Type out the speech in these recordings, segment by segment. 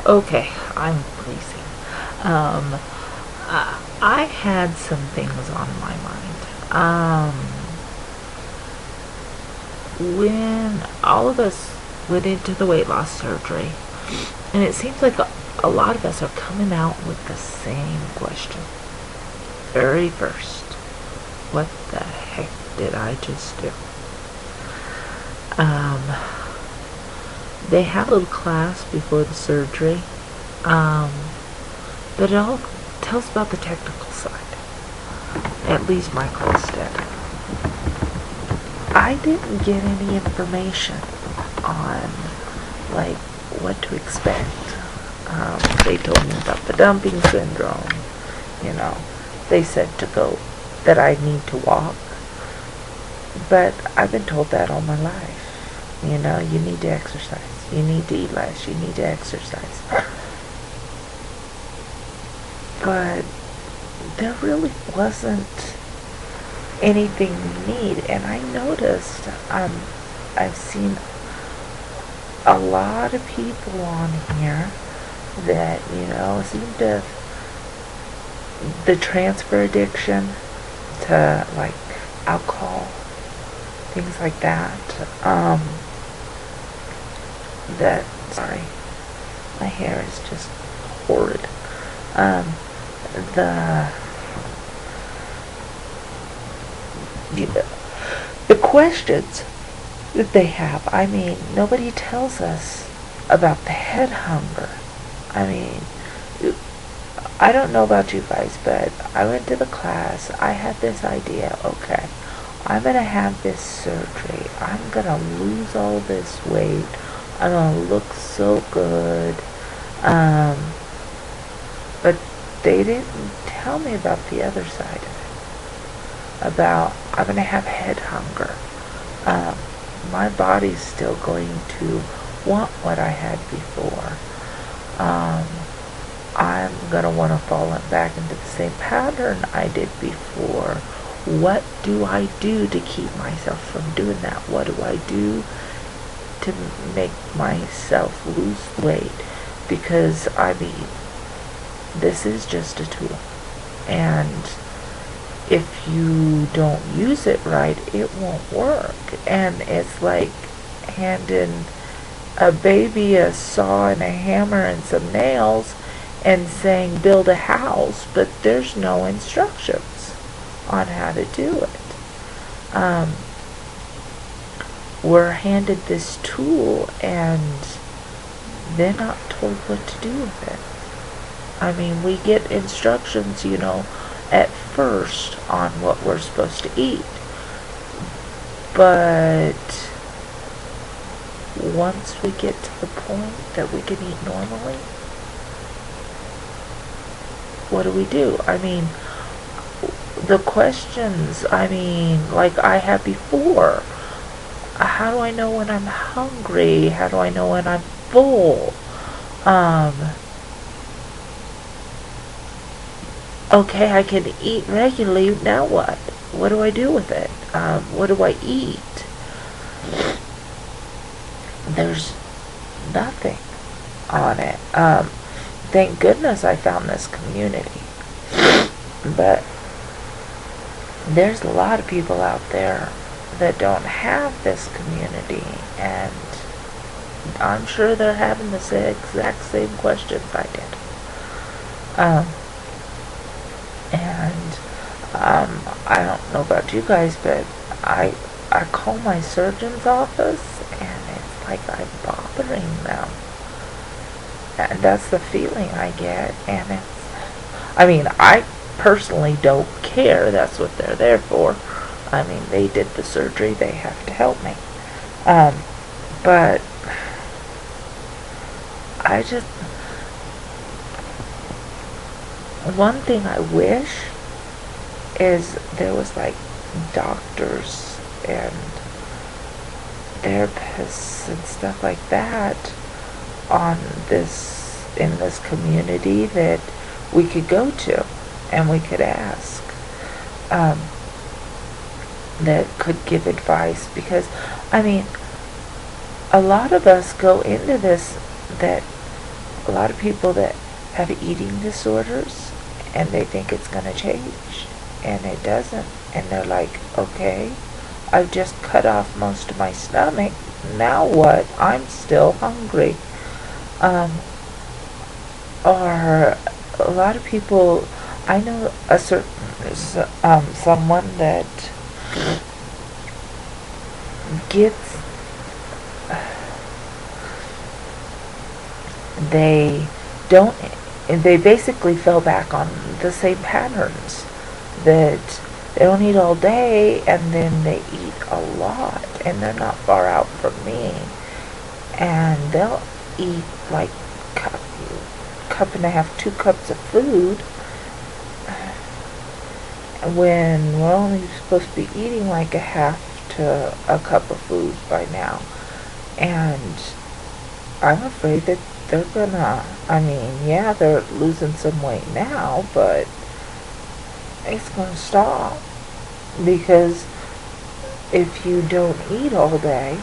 Okay, I'm freezing. Um, I had some things on my mind. When all of us went into the weight loss surgery, and it seems like a lot of us are coming out with the same question. Very first, what the heck did I just do? Um, they have a little class before the surgery, but it all tells about the technical side. At least my class did. I didn't get any information on, like, what to expect. They told me about the dumping syndrome. You know, they said that I need to walk. But I've been told that all my life. You know, you need to exercise. You need to eat less. You need to exercise. But there really wasn't anything we need. And I noticed, I've seen a lot of people on here that, seem to, the transfer addiction to, like, alcohol, things like that, sorry, my hair is just horrid, the questions that they have. I mean, nobody tells us about the head hunger. I mean, I don't know about you guys, but I went to the class. I had this idea, okay, I'm going to have this surgery. I'm going to lose all this weight. I'm going to look so good. But they didn't tell me about the other side of it. About, I'm going to have head hunger. My body's still going to want what I had before. I'm going to want to fall back into the same pattern I did before. What do I do to keep myself from doing that? What do I do to make myself lose weight? Because, I mean, this is just a tool. And if you don't use it right, it won't work. And it's like handing a baby a saw and a hammer and some nails and saying build a house, but there's no instructions on how to do it. We're handed this tool and they're not told what to do with it. I mean, we get instructions, at first on what we're supposed to eat. But once we get to the point that we can eat normally, what do? I mean, the questions, like I had before. How do I know when I'm hungry? How do I know when I'm full? Okay, I can eat regularly. Now what? What do I do with it? What do I eat? There's nothing on it. Thank goodness I found this community. But there's a lot of people out there that don't have this community, and I'm sure they're having the exact same questions I did. I don't know about you guys, but I call my surgeon's office, and it's like I'm bothering them. And that's the feeling I get, and I personally don't care. That's what they're there for. They did the surgery, they have to help me. But one thing I wish is there was like doctors and therapists and stuff like that in this community that we could go to and we could ask, that could give advice. Because a lot of us go into this that a lot of people that have eating disorders and they think it's going to change, and it doesn't. And they're like, okay, I've just cut off most of my stomach. Now what? I'm still hungry. Or a lot of people, I know a certain someone that gets, they don't, they basically fell back on the same patterns, that they don't eat all day and then they eat a lot, and they're not far out from me, and they'll eat like cup and a half, 2 cups of food, when we're only supposed to be eating like a half to a cup of food by now. And I'm afraid that they're gonna, I mean, yeah, they're losing some weight now, but it's gonna stop, because if you don't eat all day,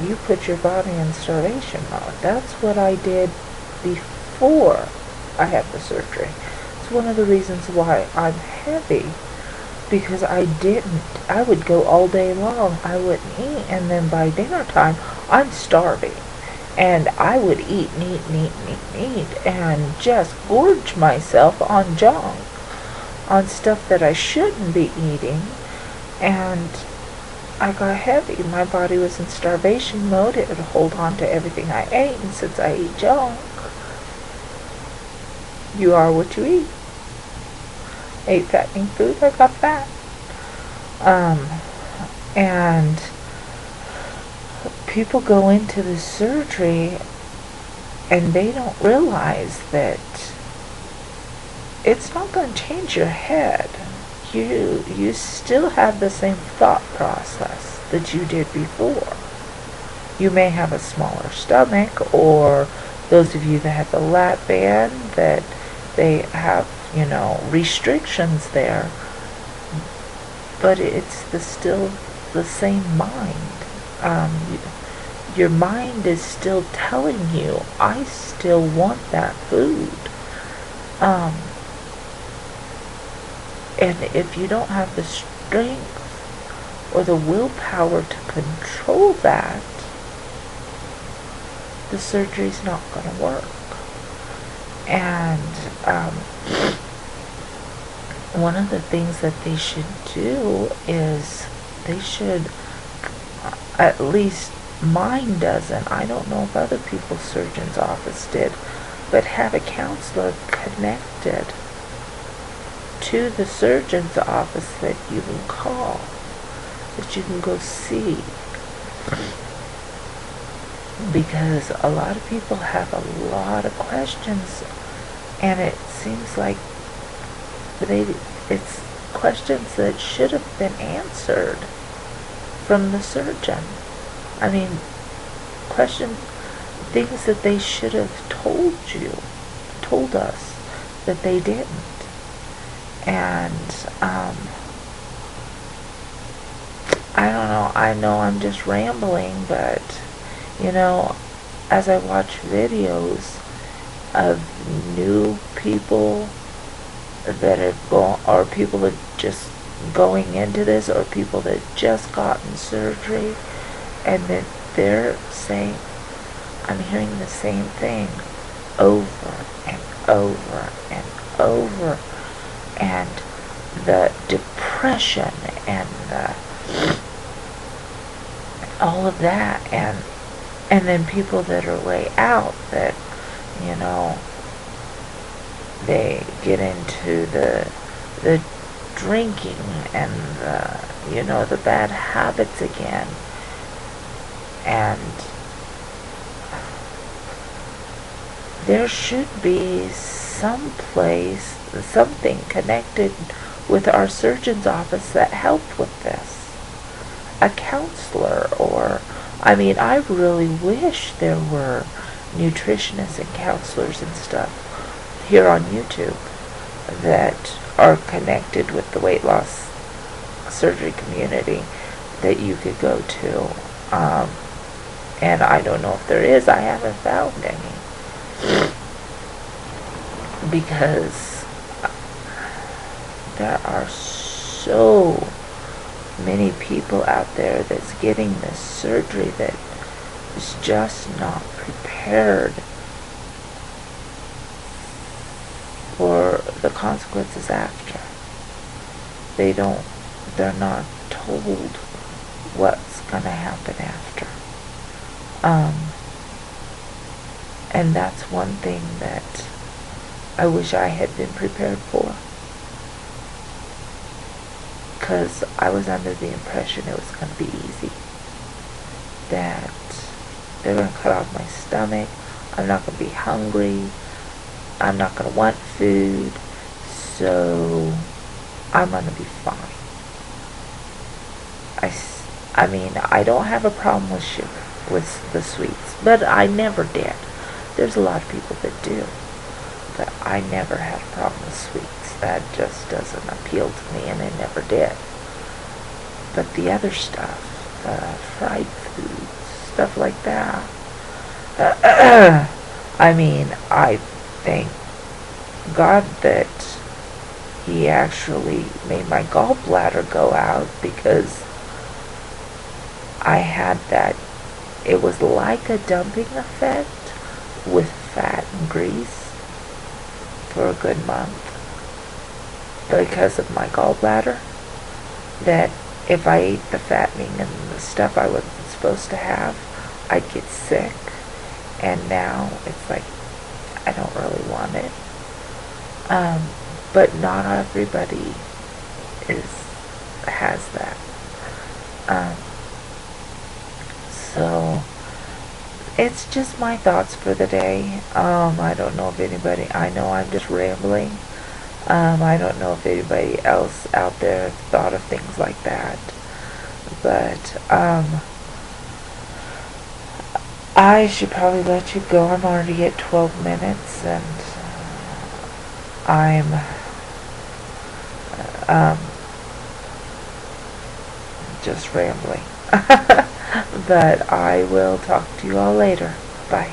you put your body in starvation mode. That's what I did before I had the surgery. It's one of the reasons why I'm heavy, because I would go all day long, I wouldn't eat, and then by dinner time, I'm starving. And I would eat, and just gorge myself on junk, on stuff that I shouldn't be eating, and I got heavy. My body was in starvation mode. It would hold on to everything I ate, and since I eat junk, you are what you eat. I ate fattening food, I got fat. And people go into the surgery and they don't realize that it's not going to change your head. You still have the same thought process that you did before. You may have a smaller stomach, or those of you that have the lap band, that they have, restrictions there, but it's still the same mind. Your mind is still telling you, I still want that food. And if you don't have the strength or the willpower to control that, the surgery's not going to work. And one of the things that they should do is they should, at least mine doesn't, I don't know if other people's surgeon's office did, but have a counselor connected to the surgeon's office that you can call, that you can go see. Because a lot of people have a lot of questions, and it seems like it's questions that should have been answered from the surgeon. I mean, things that they should have told us that they didn't. And I don't know, I know I'm just rambling, but as I watch videos of new people that have gone, or people that just going into this, or people that just gotten surgery, and that they're saying, I'm hearing the same thing over and over and over, and the depression and all of that, and then people that are way out, that they get into the drinking and the bad habits again, and there should be something connected with our surgeon's office that helped with this. A counselor, or, I mean, I really wish there were nutritionists and counselors and stuff here on YouTube that are connected with the weight loss surgery community that you could go to. And I don't know if there is. I haven't found any. because there are so many people out there that's getting this surgery that is just not prepared for the consequences after. They're not told what's gonna happen after. And that's one thing that I wish I had been prepared for. Because I was under the impression it was going to be easy. That they're going to cut off my stomach. I'm not going to be hungry. I'm not going to want food. So I'm going to be fine. I mean, I don't have a problem with sugar, with the sweets. But I never did. There's a lot of people that do. But I never had a problem with sweets. That just doesn't appeal to me, and it never did. But the other stuff, fried foods, stuff like that, I mean, I thank God that He actually made my gallbladder go out, because I had that, it was like a dumping effect with fat and grease for a good month because of my gallbladder, that if I ate the fattening and the stuff I wasn't supposed to have, I'd get sick. And now it's like I don't really want it. But not everybody has that. So it's just my thoughts for the day. I don't know if anybody, I know I'm just rambling. I don't know if anybody else out there thought of things like that. But, I should probably let you go. I'm already at 12 minutes, and I'm, just rambling. But I will talk to you all later. Bye.